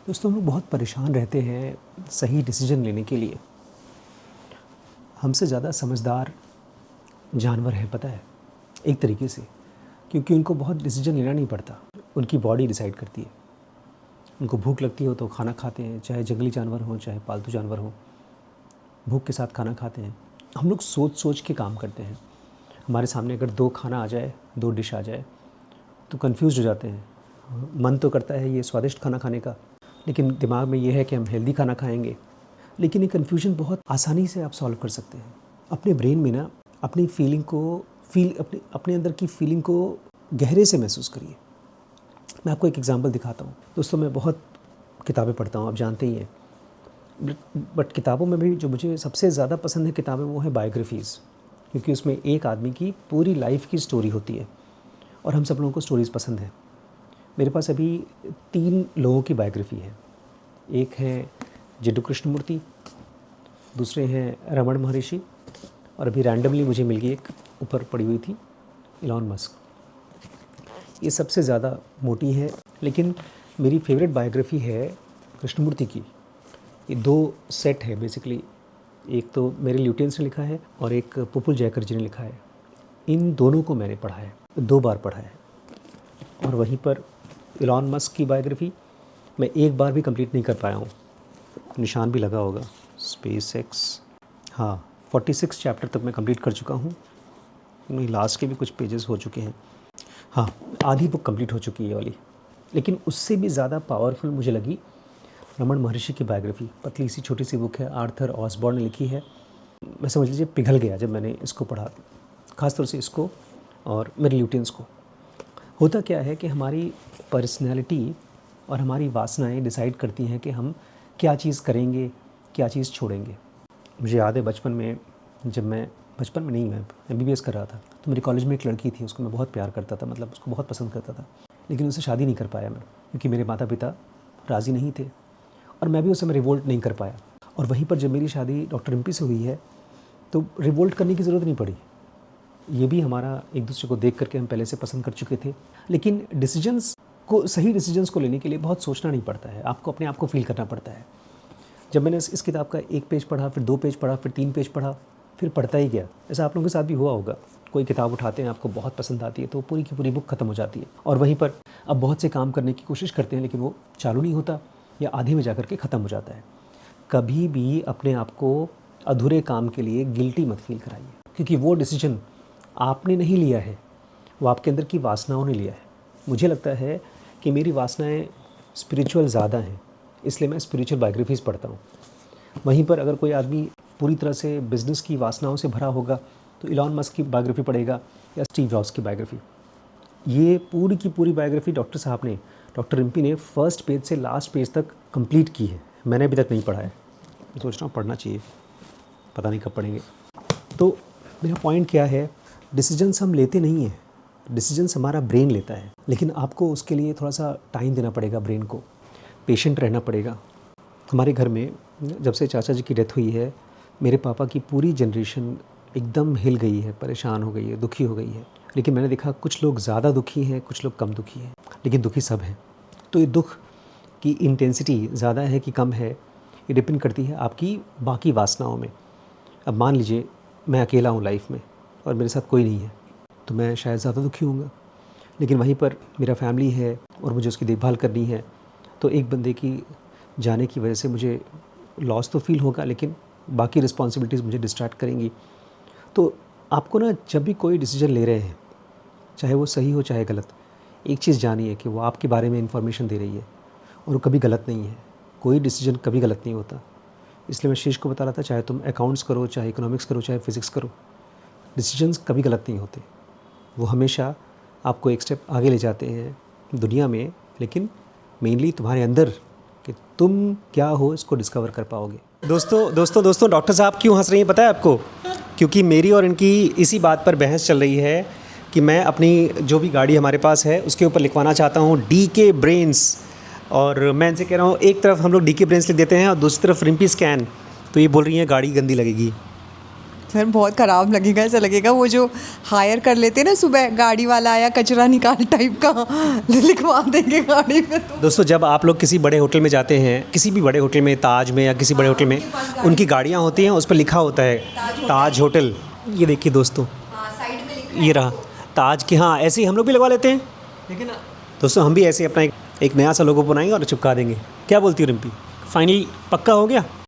दोस्तों, हम लोग बहुत परेशान रहते हैं सही डिसीजन लेने के लिए। हमसे ज़्यादा समझदार जानवर हैं, पता है, एक तरीके से, क्योंकि उनको बहुत डिसीजन लेना नहीं पड़ता। उनकी बॉडी डिसाइड करती है। उनको भूख लगती हो तो खाना खाते हैं, चाहे जंगली जानवर हो चाहे पालतू जानवर हो, भूख के साथ खाना खाते हैं। हम लोग सोच सोच के काम करते हैं। हमारे सामने अगर दो खाना आ जाए, दो डिश आ जाए, तो कंफ्यूज हो जाते हैं। मन तो करता है ये स्वादिष्ट खाना खाने का, लेकिन दिमाग में ये है कि हम हेल्दी खाना खाएंगे। लेकिन ये कन्फ्यूजन बहुत आसानी से आप सॉल्व कर सकते हैं। अपने ब्रेन में ना अपनी फीलिंग को अपने अंदर की फीलिंग को गहरे से महसूस करिए। मैं आपको एक एग्जांपल दिखाता हूँ। दोस्तों, मैं बहुत किताबें पढ़ता हूँ, आप जानते ही हैं। बट किताबों में भी जो मुझे सबसे ज़्यादा पसंद है किताबें, वो है बायोग्राफीज़, क्योंकि उसमें एक आदमी की पूरी लाइफ की स्टोरी होती है और हम सब लोगों को स्टोरीज़ पसंद है। मेरे पास अभी 3 लोगों की बायोग्राफी है। एक है जिड्डू कृष्णमूर्ति, दूसरे हैं रमन महर्षि, और अभी रैंडमली मुझे मिल गई एक ऊपर पड़ी हुई थी, इलॉन मस्क। ये सबसे ज़्यादा मोटी है, लेकिन मेरी फेवरेट बायोग्राफी है कृष्णमूर्ति की। ये 2 सेट है बेसिकली। एक तो मेरे ल्यूटियंस ने लिखा है और एक पुपुल जयकर जी ने लिखा है। इन दोनों को मैंने पढ़ा है, 2 बार पढ़ा है। और वहीं पर इलॉन मस्क की बायोग्राफी मैं एक बार भी कंप्लीट नहीं कर पाया हूँ। निशान भी लगा होगा, स्पेस एक्स। हाँ, 46 चैप्टर तक मैं कंप्लीट कर चुका हूँ। लास्ट के भी कुछ पेजेस हो चुके हैं। हाँ, आधी बुक कंप्लीट हो चुकी है ये वाली। लेकिन उससे भी ज़्यादा पावरफुल मुझे लगी रमन महर्षि की बायोग्राफी। पतली सी छोटी सी बुक है, आर्थर ऑसबॉर्न ने लिखी है। मैं समझ लीजिए पिघल गया जब मैंने इसको पढ़ा, ख़ासतौर से इसको और मेरे ल्यूटियंस को। होता क्या है कि हमारी पर्सनैलिटी और हमारी वासनाएं डिसाइड करती हैं कि हम क्या चीज़ करेंगे, क्या चीज़ छोड़ेंगे। मुझे याद है बचपन में, जब मैं बचपन में नहीं, मैं MBBS कर रहा था, तो मेरे कॉलेज में एक लड़की थी, उसको मैं बहुत प्यार करता था, मतलब उसको बहुत पसंद करता था। लेकिन उससे शादी नहीं कर पाया मैं, क्योंकि मेरे माता पिता राज़ी नहीं थे और मैं भी उस समय रिवोल्ट नहीं कर पाया। और वहीं पर जब मेरी शादी डॉक्टर रिम्पी से हुई है, तो रिवोल्ट करने की ज़रूरत नहीं पड़ी। ये भी हमारा एक दूसरे को देख करके हम पहले से पसंद कर चुके थे। लेकिन सही डिसीजंस को लेने के लिए बहुत सोचना नहीं पड़ता है, आपको अपने आप को फील करना पड़ता है। जब मैंने इस किताब का 1 पेज पढ़ा, फिर 2 पेज पढ़ा, फिर 3 पेज पढ़ा, फिर पढ़ता ही गया। ऐसा आप लोगों के साथ भी हुआ होगा। कोई किताब उठाते हैं, आपको बहुत पसंद आती है, तो पूरी की पूरी बुक ख़त्म हो जाती है। और वहीं पर अब बहुत से काम करने की कोशिश करते हैं, लेकिन वो चालू नहीं होता या आधे में जाकर के ख़त्म हो जाता है। कभी भी अपने आप को अधूरे काम के लिए गिल्टी मत फील कराइए, क्योंकि वो डिसीजन आपने नहीं लिया है, वो आपके अंदर की वासनाओं ने लिया है। मुझे लगता है कि मेरी वासनाएं स्पिरिचुअल ज़्यादा हैं, इसलिए मैं स्पिरिचुअल बायोग्राफीज़ पढ़ता हूँ। वहीं पर अगर कोई आदमी पूरी तरह से बिज़नेस की वासनाओं से भरा होगा, तो इलॉन मस्क की बायोग्राफी पढ़ेगा या स्टीव जॉब्स की बायोग्राफी। ये पूरी की पूरी बायोग्राफी डॉक्टर साहब ने, डॉक्टर रिम्पी ने, फर्स्ट पेज से लास्ट पेज तक कंप्लीट की है। मैंने अभी तक नहीं पढ़ा है, मैं सोच रहा हूँ पढ़ना चाहिए, पता नहीं कब पढ़ेंगे। तो मेरा पॉइंट क्या है, डिसीजंस हम लेते नहीं हैं, डिसीजंस हमारा ब्रेन लेता है। लेकिन आपको उसके लिए थोड़ा सा टाइम देना पड़ेगा, ब्रेन को पेशेंट रहना पड़ेगा। हमारे घर में जब से चाचा जी की डेथ हुई है, मेरे पापा की पूरी जनरेशन एकदम हिल गई है, परेशान हो गई है, दुखी हो गई है। लेकिन मैंने देखा कुछ लोग ज़्यादा दुखी हैं, कुछ लोग कम दुखी हैं, लेकिन दुखी सब हैं। तो ये दुख की इंटेंसिटी ज़्यादा है कि कम है, ये डिपेंड करती है आपकी बाकी वासनाओं में। अब मान लीजिए मैं अकेला हूँ लाइफ में और मेरे साथ कोई नहीं है, तो मैं शायद ज़्यादा दुखी होऊंगा। लेकिन वहीं पर मेरा फैमिली है और मुझे उसकी देखभाल करनी है, तो एक बंदे की जाने की वजह से मुझे लॉस तो फील होगा, लेकिन बाकी रिस्पॉन्सिबिलिटीज़ मुझे डिस्ट्रैक्ट करेंगी। तो आपको ना जब भी कोई डिसीजन ले रहे हैं, चाहे वो सही हो चाहे गलत, एक चीज़ जानिए कि वो आपके बारे में इन्फॉर्मेशन दे रही है और वो कभी गलत नहीं है। कोई डिसीजन कभी गलत नहीं होता। इसलिए मैं शीश को बता रहा था, चाहे तुम अकाउंट्स करो, चाहे इकोनॉमिक्स करो, चाहे फिज़िक्स करो, डिसीजंस कभी गलत नहीं होते। वो हमेशा आपको एक स्टेप आगे ले जाते हैं दुनिया में, लेकिन मेनली तुम्हारे अंदर कि तुम क्या हो इसको डिस्कवर कर पाओगे। दोस्तों डॉक्टर साहब क्यों हंस रही हैं पता है आपको? क्योंकि मेरी और इनकी इसी बात पर बहस चल रही है कि मैं अपनी जो भी गाड़ी हमारे पास है उसके ऊपर लिखवाना चाहता हूँ DK ब्रेन्स। और मैं इनसे कह रहा हूँ, एक तरफ हम लोग DK ब्रेन्स लिख देते हैं और दूसरी तरफ रिम्पी स्कैन, तो ये बोल रही हैं गाड़ी गंदी लगेगी। सर बहुत ख़राब लगेगा, ऐसा लगेगा वो जो हायर कर लेते हैं ना, सुबह गाड़ी वाला आया कचरा निकाल टाइप का लिखवा देंगे गाड़ी पे। तो दोस्तों, जब आप लोग किसी बड़े होटल में जाते हैं, किसी भी बड़े होटल में, ताज में या किसी बड़े होटल में, उनकी गाड़ियाँ होती हैं, उस पर लिखा होता है ताज होटल। ये देखिए दोस्तों, साइड में लिखा ये रहा ताज की। हाँ, ऐसे ही हम लोग भी लगवा लेते हैं। लेकिन दोस्तों, हम भी ऐसे अपना एक नया सा लोगो बनाएंगे और चिपका देंगे। क्या बोलती हो रिम्पी? फाइनल पक्का हो गया?